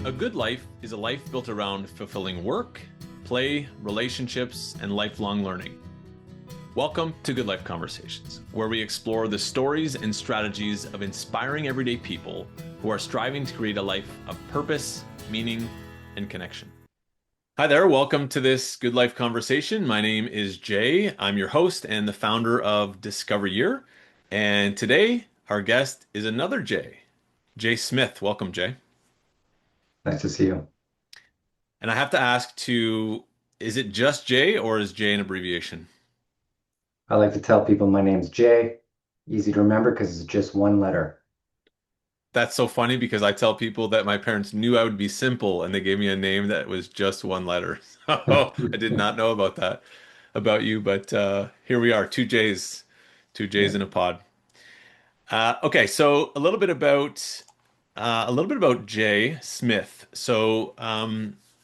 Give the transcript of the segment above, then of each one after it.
A good life is a life built around fulfilling work, play, relationships, and lifelong learning. Welcome to Good Life Conversations, where we explore the stories and strategies of inspiring everyday people who are striving to create a life of purpose, meaning, and connection. Hi there, welcome to this Good Life Conversation. My name is Jay. I'm your host and the founder of Discover Year. And today, our guest is another Jay, Jay Smith. Welcome, Jay. Nice to see you. And I have to ask is it just Jay or is Jay an abbreviation? I like to tell people my name's Jay. Easy to remember because it's just one letter. That's so funny because I tell people that my parents knew I would be simple and they gave me a name that was just one letter. So I did not know about that about you, but here we are, two J's Yeah. in a pod. Okay, so a little bit about Jay Smith.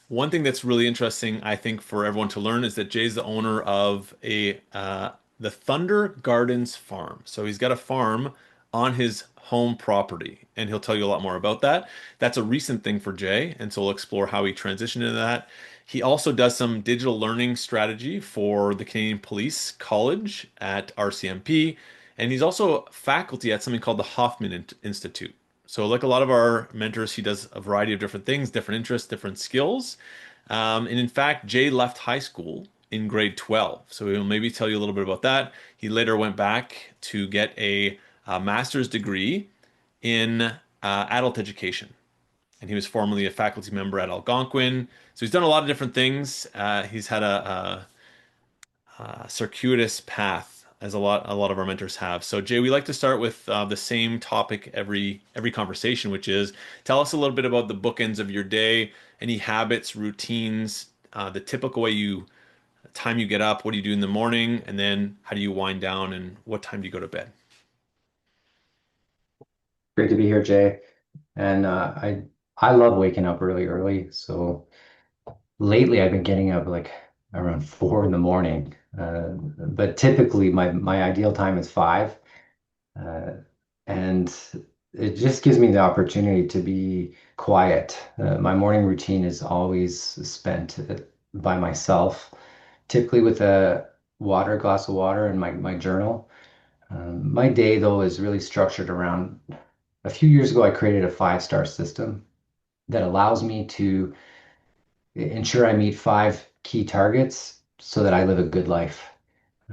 One thing that's really interesting, I think, for everyone to learn is that Jay's the owner of a the Thunder Gardens farm. So he's got a farm on his home property, and he'll tell you a lot more about that. That's a recent thing for Jay, and so we'll explore how he transitioned into that. He also does some digital learning strategy for the Canadian Police College at RCMP, and he's also faculty at something called the Hoffman Institute. So, like a lot of our mentors, he does a variety of different things, different interests, different skills. And in fact, Jay left high school in grade 12. So, he'll maybe tell you a little bit about that. He later went back to get a master's degree in adult education. And he was formerly a faculty member at Algonquin. So, he's done a lot of different things. He's had a circuitous path as a lot of our mentors have. So Jay, we like to start with the same topic every conversation, which is tell us a little bit about the bookends of your day, any habits, routines, the typical way you time you get up, what do you do in the morning, and then how do you wind down, and what time do you go to bed? Great to be here, Jay. And I love waking up really early. So lately I've been getting up like around 4 in the morning. But typically my ideal time is 5. Uh, and it just gives me the opportunity to be quiet. My morning routine is always spent by myself, typically with a glass of water, and my journal. My day, though, is really structured around a few years ago, I created a 5-star system that allows me to ensure I meet 5 key targets so that I live a good life.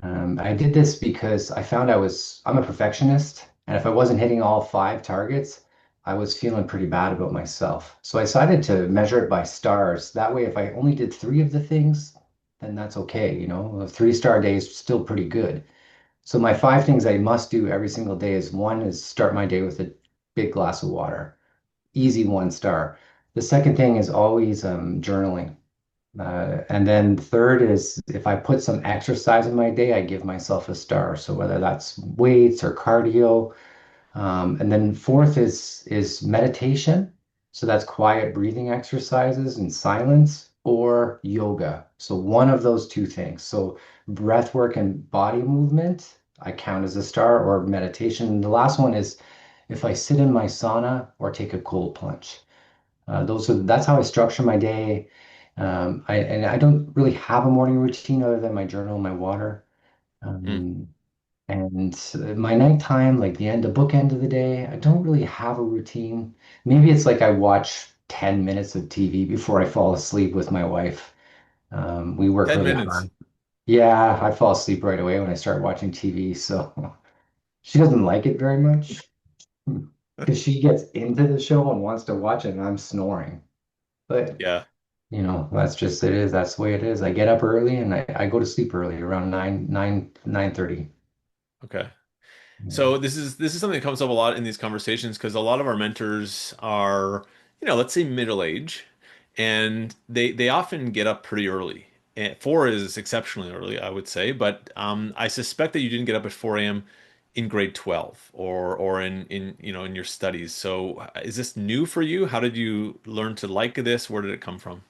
I did this because I'm a perfectionist, and if I wasn't hitting all 5 targets, I was feeling pretty bad about myself. So I decided to measure it by stars. That way, if I only did 3 of the things, then that's okay. A 3-star day is still pretty good. So my 5 things I must do every single day is one is start my day with a big glass of water. Easy 1 star. The second thing is always journaling. And then third is if I put some exercise in my day, I give myself a star. So whether that's weights or cardio. And then fourth is meditation. So that's quiet breathing exercises and silence or yoga. So one of those 2 things. So breath work and body movement, I count as a star, or meditation. And the last one is if I sit in my sauna or take a cold plunge. That's how I structure my day. I don't really have a morning routine other than my journal and my water. Hmm. Um, and my nighttime, like the bookend of the day, I don't really have a routine. Maybe it's like I watch 10 minutes of TV before I fall asleep with my wife. We work 10 really minutes. hard. Yeah, I fall asleep right away when I start watching TV. So she doesn't like it very much because she gets into the show and wants to watch it, and I'm snoring. But Yeah. that's just it is. That's the way it is. I get up early and I go to sleep early around 9:30. Okay. Yeah. So this is something that comes up a lot in these conversations because a lot of our mentors are, let's say middle age, and they often get up pretty early. And 4 is exceptionally early, I would say, but I suspect that you didn't get up at 4 a.m. in grade 12 or in your studies. So is this new for you? How did you learn to like this? Where did it come from?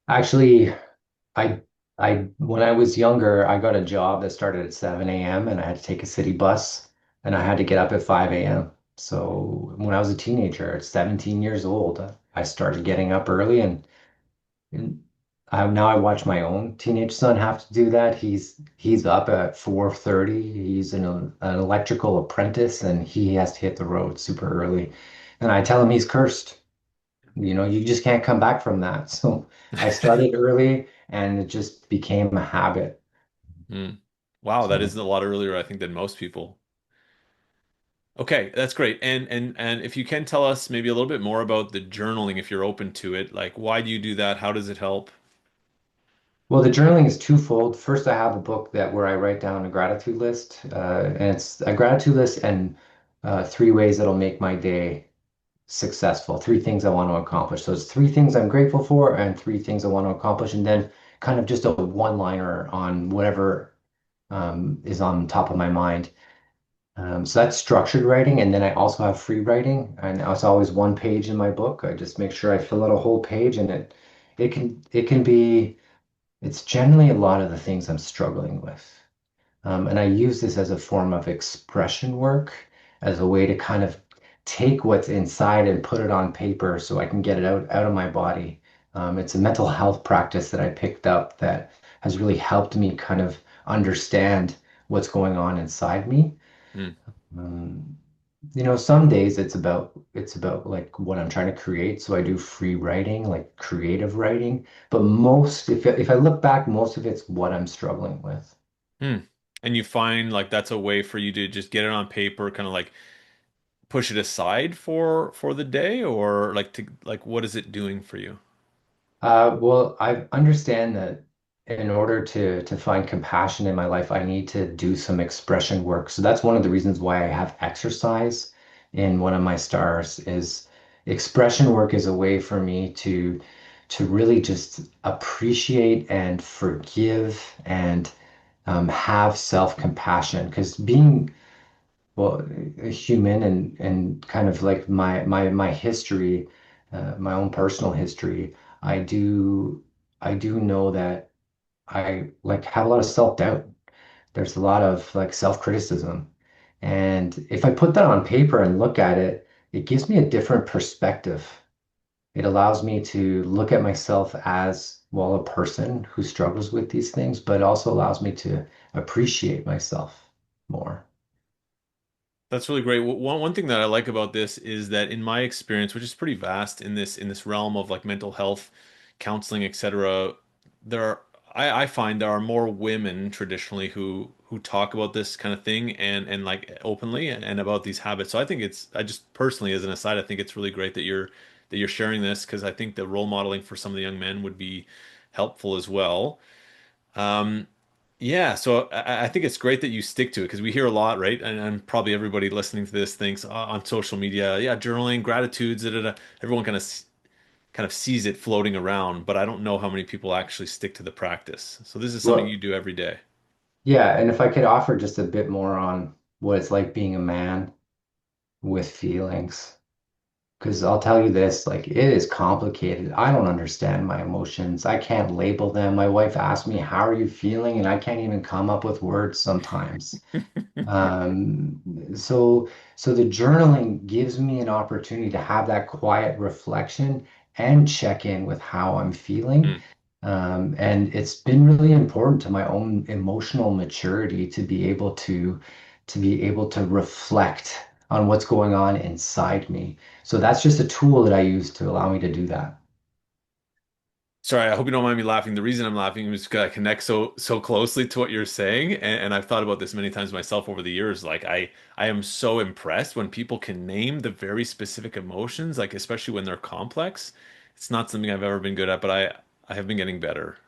Actually, I when I was younger, I got a job that started at 7 a.m. and I had to take a city bus and I had to get up at 5 a.m. So when I was a teenager at 17 years old, I started getting up early and now I watch my own teenage son have to do that. He's up at 4:30. He's an electrical apprentice and he has to hit the road super early. And I tell him he's cursed. You know, you just can't come back from that. So I started early and it just became a habit. Mm. Wow, that is So, a lot earlier, I think, than most people. Okay, that's great. And if you can tell us maybe a little bit more about the journaling, if you're open to it, like why do you do that? How does it help? well, the journaling is twofold. First, I have a book that where I write down a gratitude list, and it's a gratitude list and three ways that'll make my day successful, three things I want to accomplish. So it's three things I'm grateful for and three things I want to accomplish, and then kind of just a one-liner on whatever is on top of my mind. So that's structured writing, and then I also have free writing, and it's always one page in my book. I just make sure I fill out a whole page, and it can be it's generally a lot of the things I'm struggling with. And I use this as a form of expression work, as a way to kind of take what's inside and put it on paper so I can get it out of my body. It's a mental health practice that I picked up that has really helped me kind of understand what's going on inside me. Mm. Um, some days it's about like what I'm trying to create. So I do free writing, like creative writing. But if I look back, most of it's what I'm struggling with. Mm. And you find like that's a way for you to just get it on paper, kind of like push it aside for the day, or like to like what is it doing for you? Well, I understand that in order to find compassion in my life, I need to do some expression work. So that's one of the reasons why I have exercise in one of my stars is expression work is a way for me to really just appreciate and forgive and have self-compassion. Because being well, a human and kind of like my history, my own personal history, I do I do know that I like have a lot of self-doubt. There's a lot of like self-criticism. And if I put that on paper and look at it, it gives me a different perspective. It allows me to look at myself as, well, a person who struggles with these things, but it also allows me to appreciate myself more. That's really great. One thing that I like about this is that in my experience, which is pretty vast in this realm of like mental health, counseling, etc., there are I find there are more women traditionally who talk about this kind of thing and like openly and about these habits. So I think it's I just personally as an aside, I think it's really great that you're sharing this because I think the role modeling for some of the young men would be helpful as well. Um, yeah, so I think it's great that you stick to it because we hear a lot, right? And probably everybody listening to this thinks on social media, yeah, journaling, gratitudes, da, da, da. Everyone kind of sees it floating around, but I don't know how many people actually stick to the practice. So this is something you Well, do every day. yeah, and if I could offer just a bit more on what it's like being a man with feelings, because I'll tell you this, like it is complicated. I don't understand my emotions. I can't label them. My wife asks me, "How are you feeling?" And I can't even come up with words sometimes. Um, so so the journaling gives me an opportunity to have that quiet reflection and check in with how I'm feeling. Mm. And it's been really important to my own emotional maturity to be able to reflect on what's going on inside me. So that's just a tool that I use to allow me to do that. Sorry, I hope you don't mind me laughing. The reason I'm laughing is because I connect so closely to what you're saying, and I've thought about this many times myself over the years. Like I am so impressed when people can name the very specific emotions, like especially when they're complex. It's not something I've ever been good at, but I have been getting better.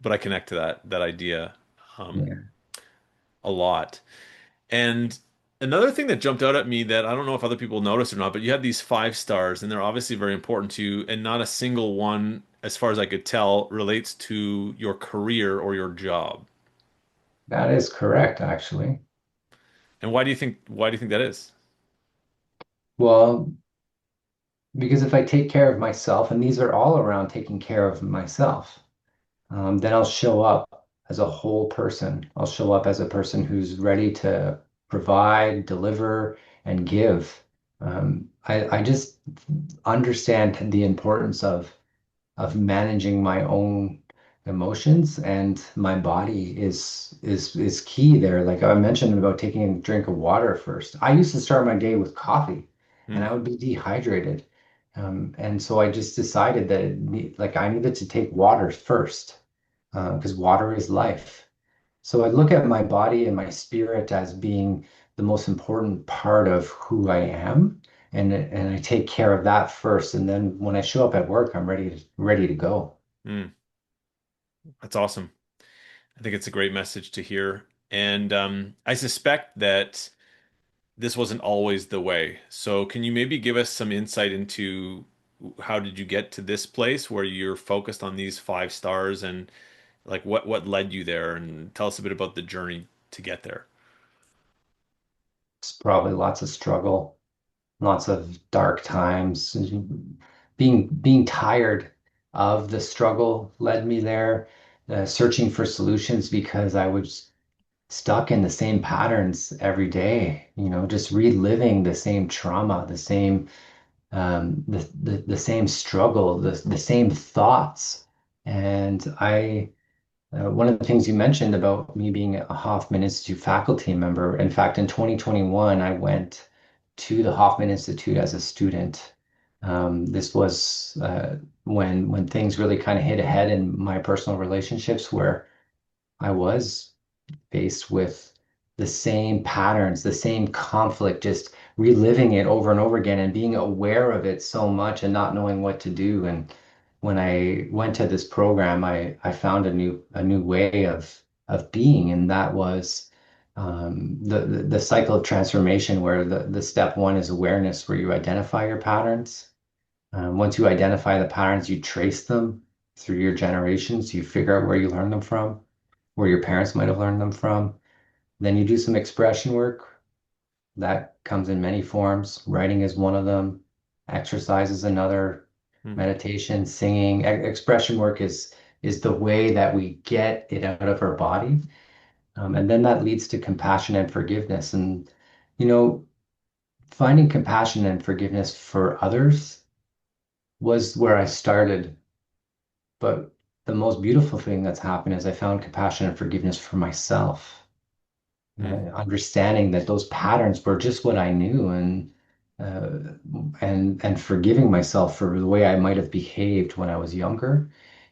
But I connect to that idea um, Yeah. a lot. And another thing that jumped out at me that I don't know if other people noticed or not, but you had these 5 stars, and they're obviously very important to you, and not a single one, as far as I could tell, relates to your career or your job. That is correct, actually. And why do you think that is? Well, because if I take care of myself, and these are all around taking care of myself, then I'll show up as a whole person. I'll show up as a person who's ready to provide, deliver, and give. I just understand the importance of managing my own emotions, and my body is key there. Like I mentioned about taking a drink of water first. I used to start my day with coffee and Hmm. I would be dehydrated. And so I just decided that like I needed to take water first because water is life. So I look at my body and my spirit as being the most important part of who I am, and I take care of that first. And then when I show up at work, I'm ready to go. Hmm. That's awesome. I think it's a great message to hear. And I suspect that this wasn't always the way. So can you maybe give us some insight into how did you get to this place where you're focused on these 5 stars and like what led you there and tell us a bit about the journey to get there. It's probably lots of struggle, lots of dark times. Being tired of the struggle led me there, searching for solutions because I was stuck in the same patterns every day, just reliving the same trauma, the same the same struggle, the same thoughts. And one of the things you mentioned about me being a Hoffman Institute faculty member, in fact, in 2021, I went to the Hoffman Institute as a student. This was when things really kind of hit ahead in my personal relationships, where I was faced with the same patterns, the same conflict, just reliving it over and over again and being aware of it so much and not knowing what to do. And when I went to this program, I found a new way of being, and that was the cycle of transformation, where the step one is awareness, where you identify your patterns. Once you identify the patterns, you trace them through your generations. You figure out where you learned them from, where your parents might have learned them from. Then you do some expression work. That comes in many forms. Writing is one of them. Exercise is another. Hmm. Meditation, singing. Expression work is the way that we get it out of our body. And then that leads to compassion and forgiveness. And, you know, finding compassion and forgiveness for others was where I started. But the most beautiful thing that's happened is I found compassion and forgiveness for myself. Hmm. Understanding that those patterns were just what I knew, and forgiving myself for the way I might have behaved when I was younger.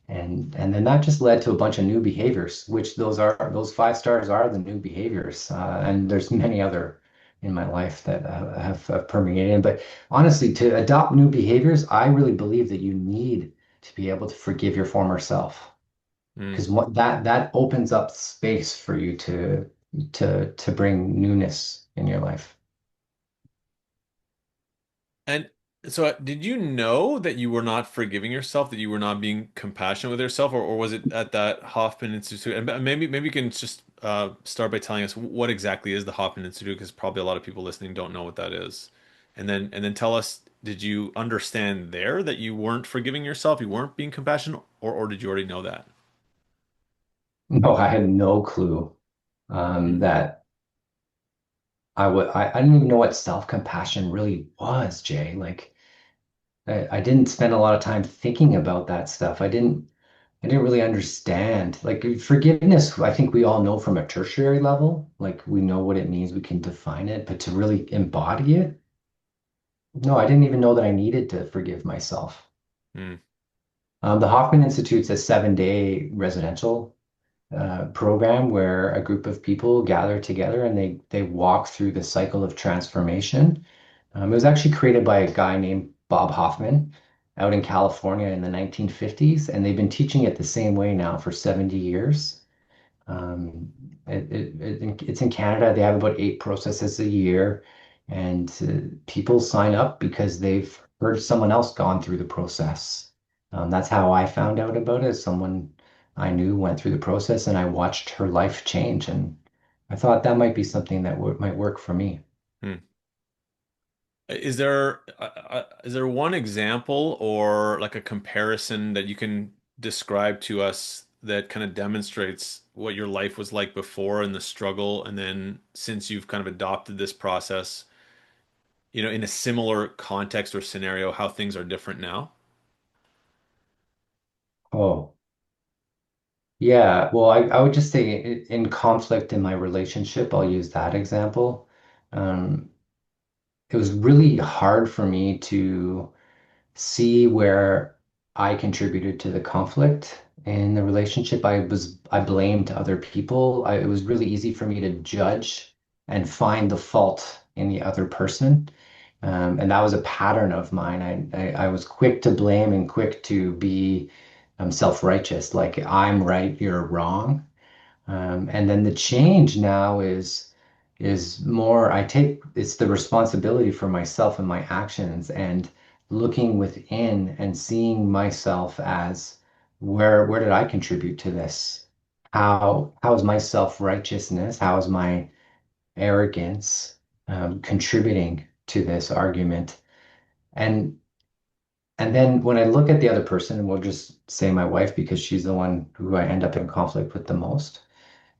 And then that just led to a bunch of new behaviors, which those 5 stars are the new behaviors. And there's many other in my life that have permeated. But honestly, to adopt new behaviors, I really believe that you need to be able to forgive your former self, Hmm. because what that opens up space for you to bring newness in your life. And so, did you know that you were not forgiving yourself, that you were not being compassionate with yourself, or was it at that Hoffman Institute? And maybe you can just start by telling us what exactly is the Hoffman Institute, because probably a lot of people listening don't know what that is. And then tell us, did you understand there that you weren't forgiving yourself, you weren't being compassionate, or did you already know that? No, I had no clue Hmm. that I didn't even know what self-compassion really was, Jay. Like I didn't spend a lot of time thinking about that stuff. I didn't really understand. Like forgiveness, I think we all know from a tertiary level. Like we know what it means, we can define it, but to really embody it, no, I didn't even know that I needed to forgive myself. Hmm. The Hoffman Institute's a 7-day residential program where a group of people gather together and they walk through the cycle of transformation. It was actually created by a guy named Bob Hoffman out in California in the 1950s, and they've been teaching it the same way now for 70 years. Um, it's in Canada. They have about 8 processes a year, and people sign up because they've heard someone else gone through the process. That's how I found out about it. Someone I knew went through the process, and I watched her life change, and I thought that might be something that might work for me. Hmm. Is there one example or like a comparison that you can describe to us that kind of demonstrates what your life was like before and the struggle, and then since you've kind of adopted this process, in a similar context or scenario, how things are different now? Oh, yeah. Well, I would just say in conflict in my relationship, I'll use that example. Um, it was really hard for me to see where I contributed to the conflict in the relationship. I blamed other people. It was really easy for me to judge and find the fault in the other person. And that was a pattern of mine. I was quick to blame and quick to be self-righteous, like I'm right, you're wrong. And then the change now is more I take it's the responsibility for myself and my actions and looking within and seeing myself as where did I contribute to this? How is my self-righteousness, how is my arrogance contributing to this argument? And and then when I look at the other person, and we'll just say my wife because she's the one who I end up in conflict with the most,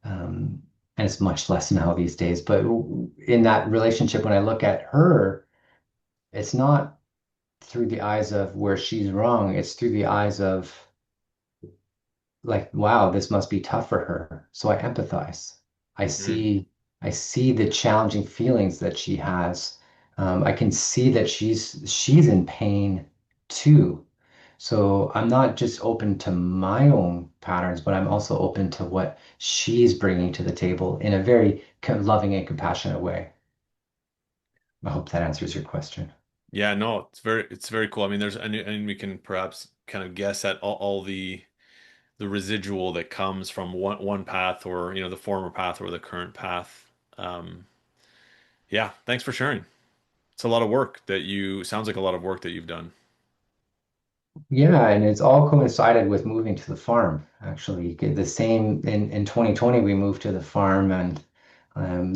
um, and it's much less now these days. But in that relationship, when I look at her, it's not through the eyes of where she's wrong. It's through the eyes of like, wow, this must be tough for her. So I empathize. I Mm. see, I see the challenging feelings that she has. I can see that she's in pain too. So I'm not just open to my own patterns, but I'm also open to what she's bringing to the table in a very loving and compassionate way. I hope that answers your question. Yeah, no, it's very cool. I mean, and we can perhaps kind of guess at all the residual that comes from one path, or the former path or the current path. Yeah, thanks for sharing. It's a lot of work that you sounds like a lot of work that you've done. Yeah, and it's all coincided with moving to the farm, actually. The same in 2020 we moved to the farm and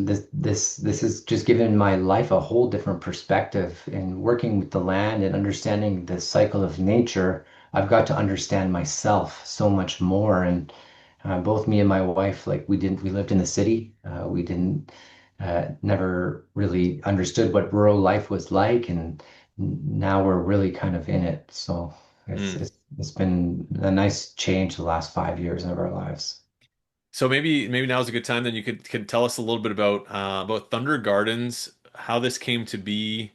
this has just given my life a whole different perspective in working with the land and understanding the cycle of nature. I've got to understand myself so much more and both me and my wife, like we lived in the city. We didn't never really understood what rural life was like, and now we're really kind of in it. So it's Mm. it's it's been a nice change the last 5 years of our lives. So maybe now is a good time. Then you could tell us a little bit about Thunder Gardens, how this came to be.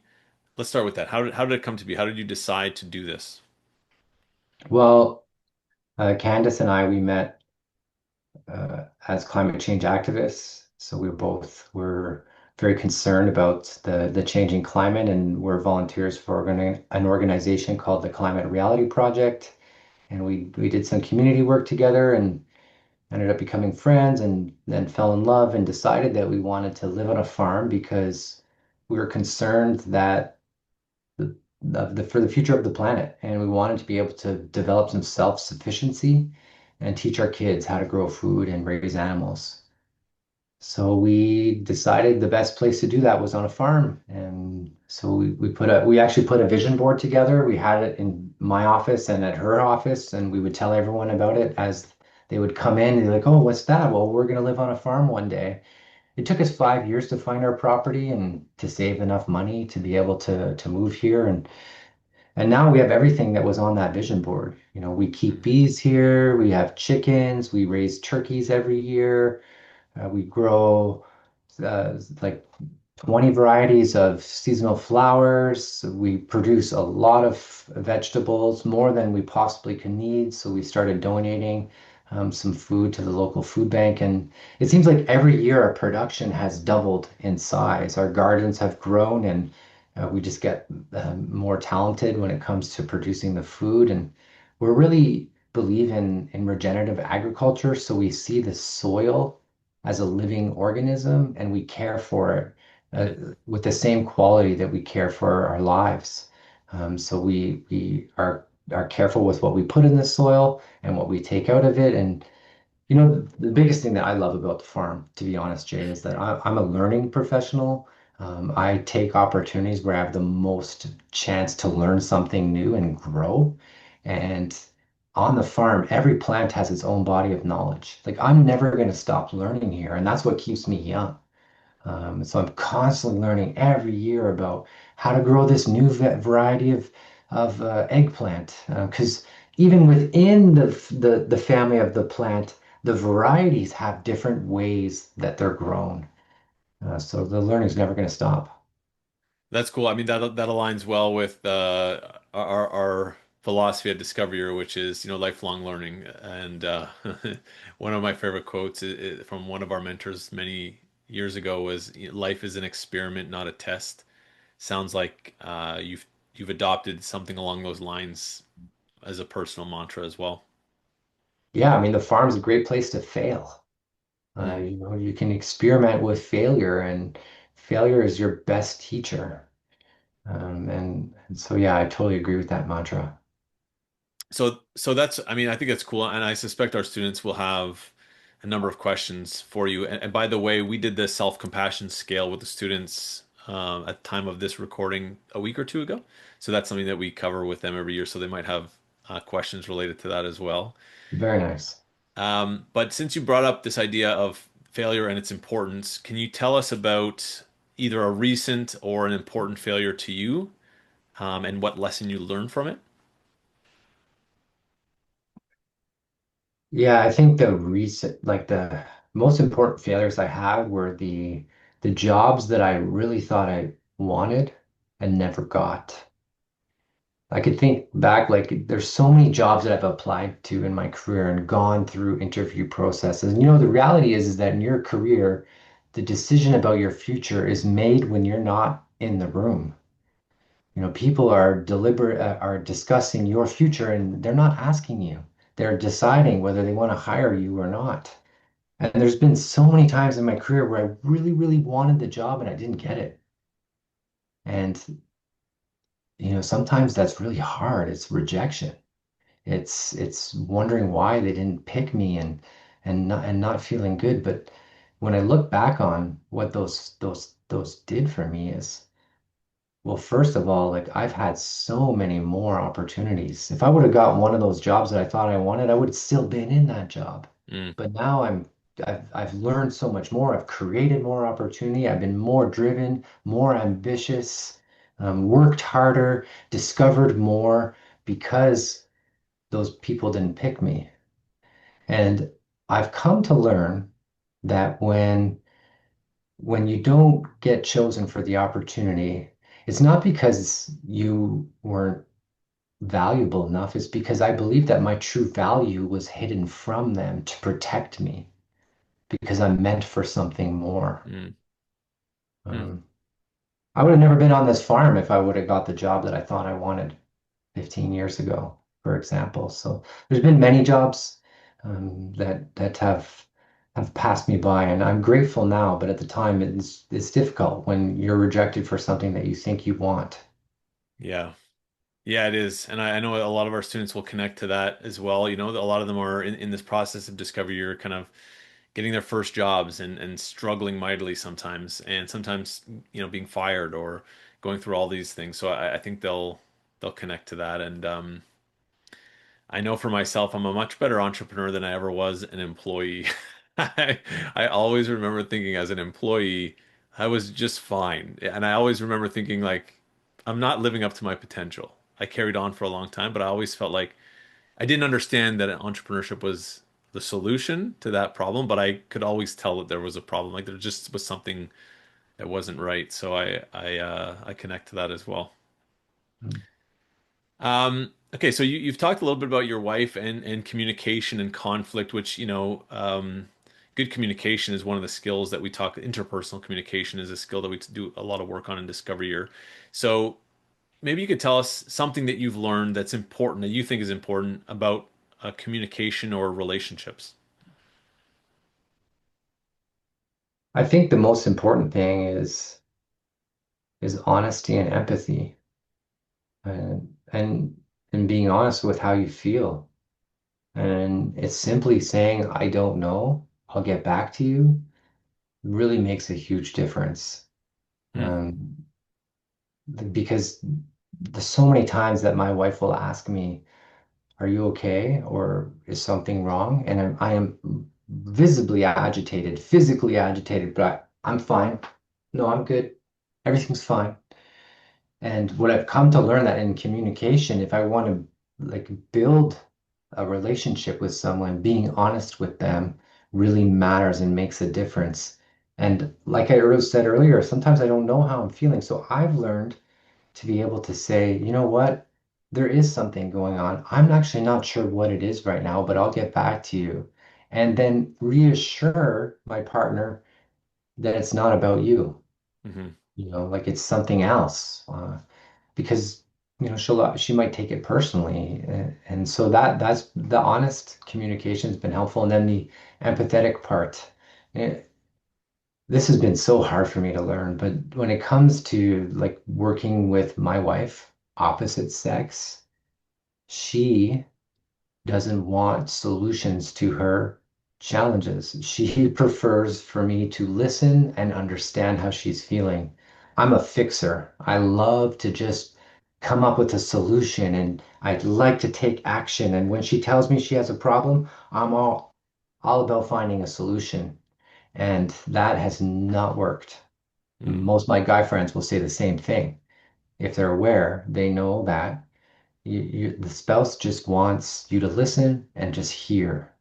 Let's start with that. How did it come to be? How did you decide to do this? Well, Candace and I, we met as climate change activists. So were very concerned about the changing climate, and we're volunteers for an organization called the Climate Reality Project. And we did some community work together and ended up becoming friends, and then fell in love and decided that we wanted to live on a farm because we were concerned that the, for the future of the planet, and we wanted to be able to develop some self-sufficiency and teach our kids how to grow food and raise animals. So we decided the best place to do that was on a farm. And so we actually put a vision board together. We had it in my office and at her office, and we would tell everyone about it as they would come in. They're like, "Oh, what's that?" "Well, we're going to live on a farm one day." It took us 5 years to find our property and to save enough money to be able to move here. And now we have everything that was on that vision board. We keep Mm. bees here, we have chickens, we raise turkeys every year. We grow like 20 varieties of seasonal flowers. We produce a lot of vegetables, more than we possibly can need. So we started donating some food to the local food bank. And it seems like every year our production has doubled in size. Our gardens have grown, and we just get more talented when it comes to producing the food. And we're really believe in regenerative agriculture. So we see the soil as a living organism and we care for it Mm. with the same quality that we care for our lives. So we are careful with what we put in the soil and what we take out of it. And the biggest thing that I love about the farm, to be honest, Jay, is that I'm a learning professional. I take opportunities where I have the most chance to learn something new and grow. And on the farm, every plant has its own body of knowledge. Like I'm never going to stop learning here, and that's what keeps me young. So I'm constantly learning every year about how to grow this new variety of eggplant. Because even within the family of the plant, the varieties have different ways that they're grown. So the learning is never going to stop. That's cool. I mean, that aligns well with our philosophy at Discover Year, which is, lifelong learning. And one of my favorite quotes from one of our mentors many years ago was, "Life is an experiment, not a test." Sounds like you've adopted something along those lines as a personal mantra as well. Yeah, I mean, the farm's a great place to fail. Hmm. You can experiment with failure, and failure is your best teacher. And so, yeah, I totally agree with that mantra. So that's, I mean, I think that's cool, and I suspect our students will have a number of questions for you. And by the way, we did the self-compassion scale with the students at the time of this recording a week or two ago. So that's something that we cover with them every year. So they might have questions related to that as well. Very nice. But since you brought up this idea of failure and its importance, can you tell us about either a recent or an important failure to you, and what lesson you learned from it? Yeah, I think the recent, like the most important failures I had were the jobs that I really thought I wanted and never got. I could think back, like there's so many jobs that I've applied to in my career and gone through interview processes. And the reality is that in your career, the decision about your future is made when you're not in the room. People are discussing your future and they're not asking you. They're deciding whether they want to hire you or not. And there's been so many times in my career where I really, really wanted the job and I didn't get it. And, sometimes that's really hard. It's rejection. It's wondering why they didn't pick me and not feeling good. But when I look back on what those did for me is, well, first of all, like I've had so many more opportunities. If I would have got one of those jobs that I thought I wanted, I would have still been in that job. Mm, But now I've learned so much more. I've created more opportunity. I've been more driven, more ambitious, worked harder, discovered more because those people didn't pick me. And I've come to learn that when you don't get chosen for the opportunity, it's not because you weren't valuable enough. It's because I believe that my true value was hidden from them to protect me because I'm meant for something more. mm, mm. Um, I would have never been on this farm if I would have got the job that I thought I wanted 15 years ago, for example. So there's been many jobs that have passed me by, and I'm grateful now. But at the time, it's difficult when you're rejected for something that you think you want. Yeah. Yeah, it is. And I know a lot of our students will connect to that as well. A lot of them are in this process of discovery. You're kind of getting their first jobs and struggling mightily sometimes, and sometimes, being fired or going through all these things. So I think they'll connect to that. And I know for myself, I'm a much better entrepreneur than I ever was an employee. I always remember thinking as an employee, I was just fine. And I always remember thinking like, I'm not living up to my potential. I carried on for a long time, but I always felt like I didn't understand that entrepreneurship was the solution to that problem, but I could always tell that there was a problem. Like there just was something that wasn't right. So I connect to that as well. Okay, so you've talked a little bit about your wife and communication and conflict, which, good communication is one of the skills that we talk. Interpersonal communication is a skill that we do a lot of work on in Discovery Year. So maybe you could tell us something that you've learned that's important, that you think is important about communication or relationships. I think the most important thing is honesty and empathy, and being honest with how you feel. And it's simply saying, I don't know, I'll get back to you, really makes a huge difference. Hmm. Um, because there's so many times that my wife will ask me, are you okay? Or is something wrong? And I am visibly agitated, physically agitated, but I'm fine. No, I'm good. Everything's fine. And what I've come to learn that in communication, if I want to like build a relationship with someone, being honest with them really matters and makes a difference. And like I said earlier, sometimes I don't know how I'm feeling. So I've learned to be able to say, you know what? There is something going on. I'm actually not sure what it is right now, but I'll get back to you. And then reassure my partner that it's not about you, Hmm. like it's something else. Because she might take it personally, and so that's the honest communication has been helpful, and then the empathetic part. Eh, this has been so hard for me to learn, but when it comes to like working with my wife, opposite sex, she doesn't want solutions to her challenges. She prefers for me to listen and understand how she's feeling. I'm a fixer. I love to just come up with a solution and I'd like to take action. And when she tells me she has a problem, I'm all about finding a solution. And that has not worked. Mm. Most of my guy friends will say the same thing. If they're aware, they know that the spouse just wants you to listen and just hear.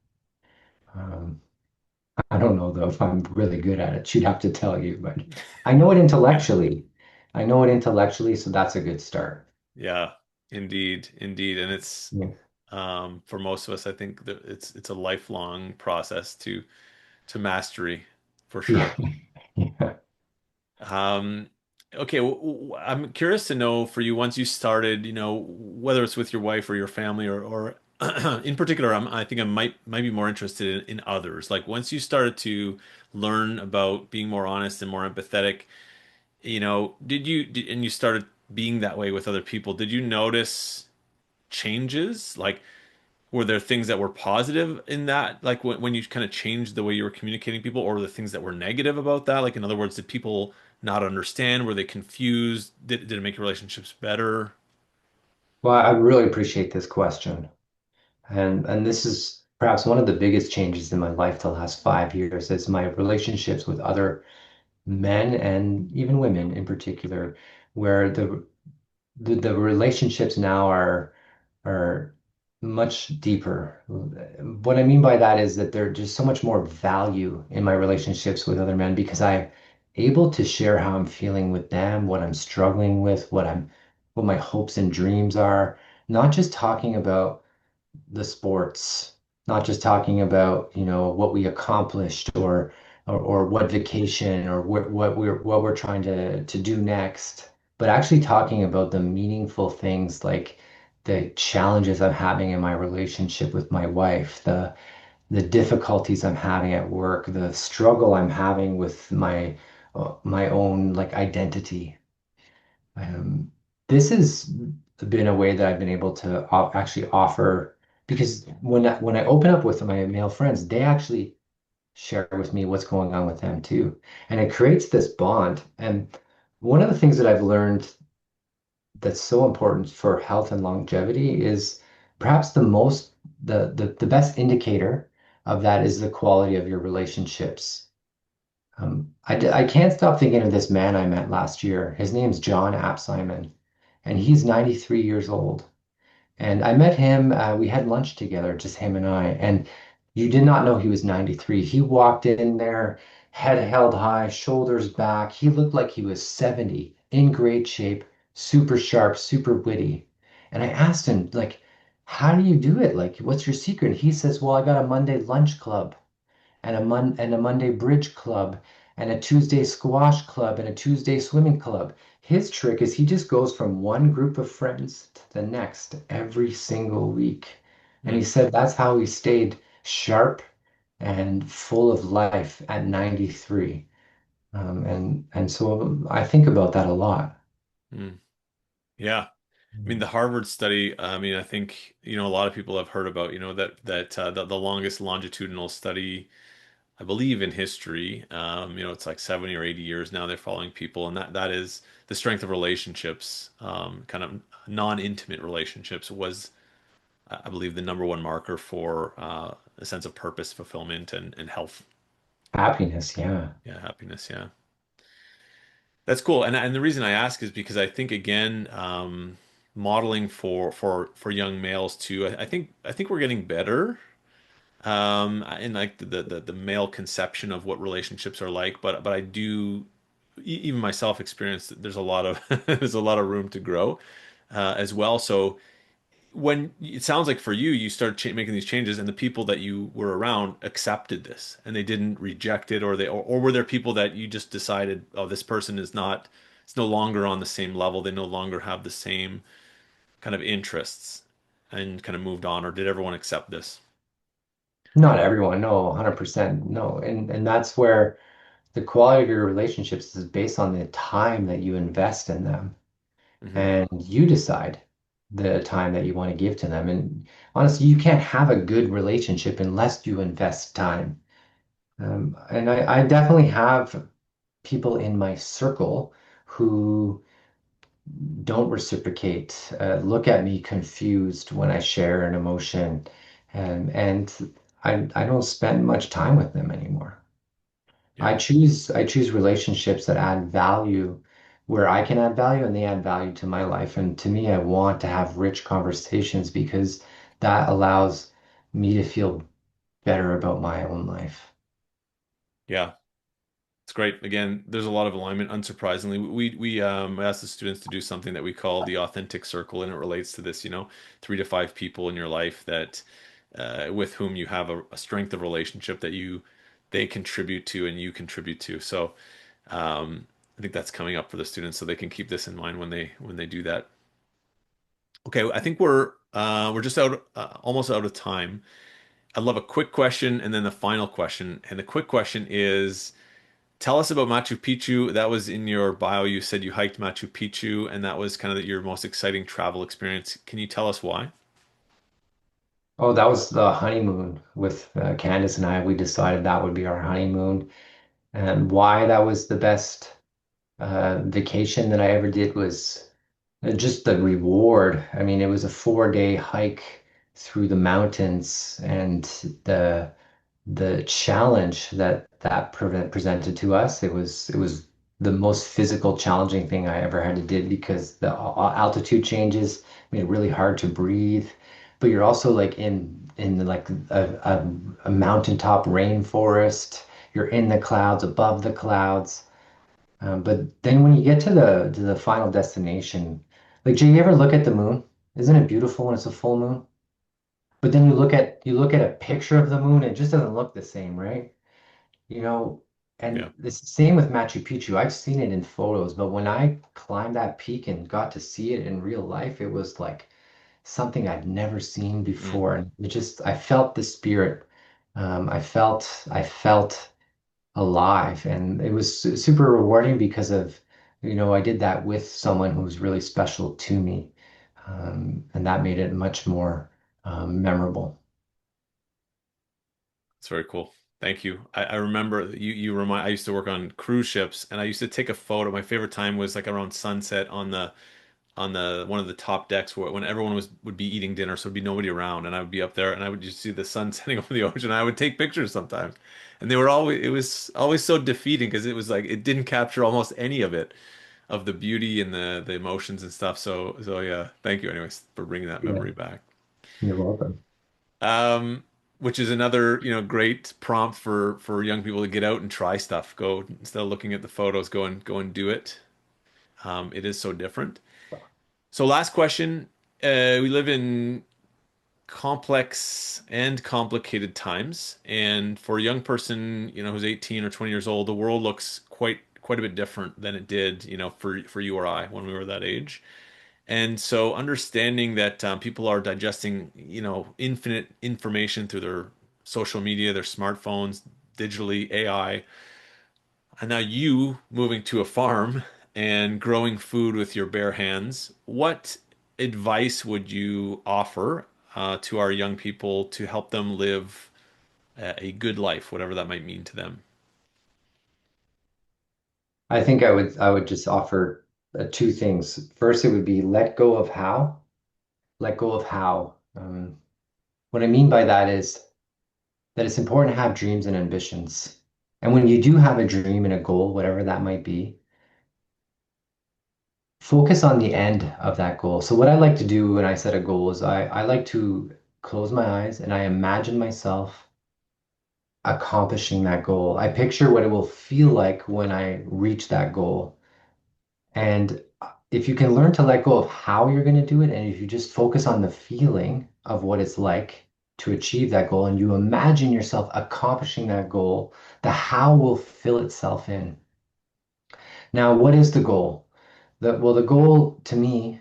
Um, I don't know though if I'm really good at it. She'd have to tell you, but I know it Yeah. intellectually. I know it intellectually, so that's a good start. Yeah, indeed, indeed. And it's Yeah. for most of us, I think that it's a lifelong process to mastery for Yeah. sure. Um, okay, I'm curious to know for you once you started, whether it's with your wife or your family or in particular, I think I might be more interested in others. Like once you started to learn about being more honest and more empathetic, and you started being that way with other people, did you notice changes? Like were there things that were positive in that, like when you kind of changed the way you were communicating people, or were there things that were negative about that? Like, in other words, did people not understand? Were they confused? Did it make your relationships better? Well, I really appreciate this question. And this is perhaps one of the biggest changes in my life the last 5 years is my relationships with other men and even women in particular, where the relationships now are much deeper. What I mean by that is that there's just so much more value in my relationships with other men because I'm able to share how I'm feeling with them, what I'm struggling with, what my hopes and dreams are, not just talking about the sports, not just talking about, what we accomplished or what vacation or what we're trying to do next, but actually talking about the meaningful things like the challenges I'm having in my relationship with my wife, the difficulties I'm having at work, the struggle I'm having with my own like identity. Um, this has been a way that I've been able to actually offer because when I open up with my male friends, they actually share with me what's going on with them too, and it creates this bond. And one of the things that I've learned that's so important for health and longevity is perhaps the best indicator of that is the quality of your relationships. I can't stop thinking of this man I met last year. His name's John App Simon, and he's 93 years old. And I met him, we had lunch together, just him and I. And you did not know he was 93. He walked in there, head held high, shoulders back. He looked like he was 70, in great shape, super sharp, super witty. And I asked him, like, how do you do it? Like, what's your secret? And he says, well, I got a Monday lunch club and a Monday bridge club and a Tuesday squash club and a Tuesday swimming club. His trick is he just goes from one group of friends to the next every single week. And he Hmm. said that's how he stayed sharp and full of life at 93. And so I think about that a lot. Hmm. Yeah. I mean, the Harvard study, I mean, I think, a lot of people have heard about, that the longest longitudinal study, I believe, in history. It's like 70 or 80 years now they're following people, and that is the strength of relationships, kind of non-intimate relationships was, I believe, the number one marker for a sense of purpose, fulfillment, and health. Happiness, yeah. Yeah, happiness. Yeah. That's cool. And the reason I ask is because I think again, modeling for young males too. I think we're getting better in like the male conception of what relationships are like. But I do even myself experience that there's a lot of there's a lot of room to grow as well. So when it sounds like for you, you started making these changes, and the people that you were around accepted this, and they didn't reject it, or were there people that you just decided, oh, this person is not, it's no longer on the same level, they no longer have the same kind of interests, and kind of moved on, or did everyone accept this? Not everyone, no, 100% no. And that's where the quality of your relationships is based on the time that you invest in them. Hmm. And you decide the time that you want to give to them. And honestly, you can't have a good relationship unless you invest time. And I definitely have people in my circle who don't reciprocate, look at me confused when I share an emotion, and I don't spend much time with them anymore. Yeah. I choose relationships that add value where I can add value and they add value to my life. And to me, I want to have rich conversations because that allows me to feel better about my own life. Yeah. It's great. Again, there's a lot of alignment. Unsurprisingly, we asked the students to do something that we call the authentic circle, and it relates to this. 3 to 5 people in your life that with whom you have a strength of relationship that they contribute to and you contribute to. So I think that's coming up for the students, so they can keep this in mind when they do that. Okay, I think we're just out almost out of time. I'd love a quick question and then the final question. And the quick question is. Tell us about Machu Picchu. That was in your bio. You said you hiked Machu Picchu, and that was kind of your most exciting travel experience. Can you tell us why? Oh, that was the honeymoon with Candace and I. We decided that would be our honeymoon. And why that was the best vacation that I ever did was just the reward. I mean, it was a 4 day hike through the mountains, and the the challenge that presented to us. It was the most physical, challenging thing I ever had to do because the altitude changes made it really hard to breathe. But you're also like in like a mountaintop rainforest. You're in the clouds, above the clouds. But then when you get to the final destination, like Jay, you ever look at the moon? Isn't it beautiful when it's a full moon? But then you look at a picture of the moon, it just doesn't look the same, right? You know, Yeah. and it's the same with Machu Picchu. I've seen it in photos, but when I climbed that peak and got to see it in real life, it was like something I'd never seen Mm. before. And it just, I felt the spirit. I felt alive, and it was super rewarding because of, I did that with someone who was really special to me, and that made it much more memorable. It's very cool. Thank you. I remember you remind I used to work on cruise ships, and I used to take a photo. My favorite time was like around sunset on the one of the top decks where when everyone would be eating dinner, so there'd be nobody around, and I would be up there and I would just see the sun setting over the ocean. I would take pictures sometimes. And they were always it was always so defeating because it was like it didn't capture almost any of the beauty and the emotions and stuff. So yeah, thank you anyways for bringing that Yeah, memory back. you're welcome. Um, which is another, great prompt for young people to get out and try stuff. Go instead of looking at the photos, go and do it. It is so different. So last question. We live in complex and complicated times, and for a young person, who's 18 or 20 years old, the world looks quite a bit different than it did, for you or I when we were that age. And so understanding that people are digesting, infinite information through their social media, their smartphones, digitally, AI, and now you moving to a farm and growing food with your bare hands, what advice would you offer to our young people to help them live a good life, whatever that might mean to them? I think I would just offer two things. First, it would be let go of how. What I mean by that is that it's important to have dreams and ambitions, And when you do have a dream and a goal, whatever that might be, focus on the end of that goal. So what I like to do when I set a goal is I like to close my eyes and I imagine myself accomplishing that goal. I picture what it will feel like when I reach that goal. And if you can learn to let go of how you're going to do it, and if you just focus on the feeling of what it's like to achieve that goal, and you imagine yourself accomplishing that goal, the how will fill itself in. Now, what is the goal? The goal to me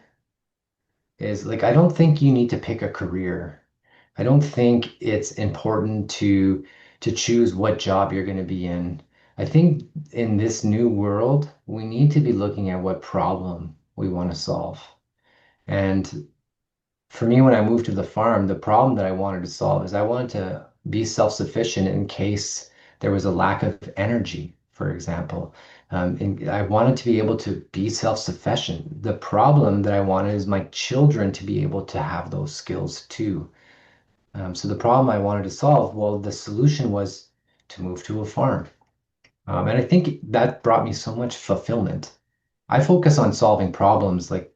is like, I don't think you need to pick a career. I don't think it's important to choose what job you're going to be in. I think in this new world, we need to be looking at what problem we want to solve. And for me, when I moved to the farm, the problem that I wanted to solve is I wanted to be self-sufficient in case there was a lack of energy, for example. And I wanted to be able to be self-sufficient. The problem that I wanted is my children to be able to have those skills too. So the problem I wanted to solve, well, the solution was to move to a farm. And I think that brought me so much fulfillment. I focus on solving problems like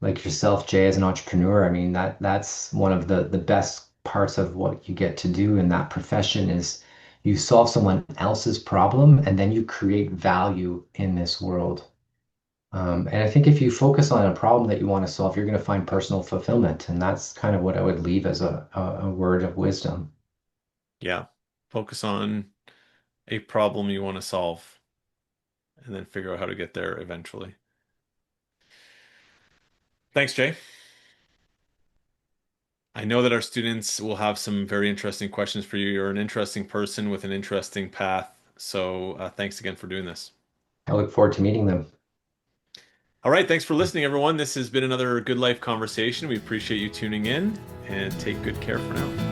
yourself, Jay, as an entrepreneur. I mean, that's one of the best parts of what you get to do in that profession is you solve someone else's problem and then you create value in this world. And I think if you focus on a problem that you want to solve, you're going to find personal fulfillment. And that's kind of what I would leave as a word of wisdom. Yeah. Focus on a problem you want to solve and then figure out how to get there eventually. Thanks, Jay. I know that our students will have some very interesting questions for you. You're an interesting person with an interesting path. So, thanks again for doing this. I look forward to meeting them. All right. Thanks for listening, everyone. This has been another Good Life conversation. We appreciate you tuning in and take good care for now.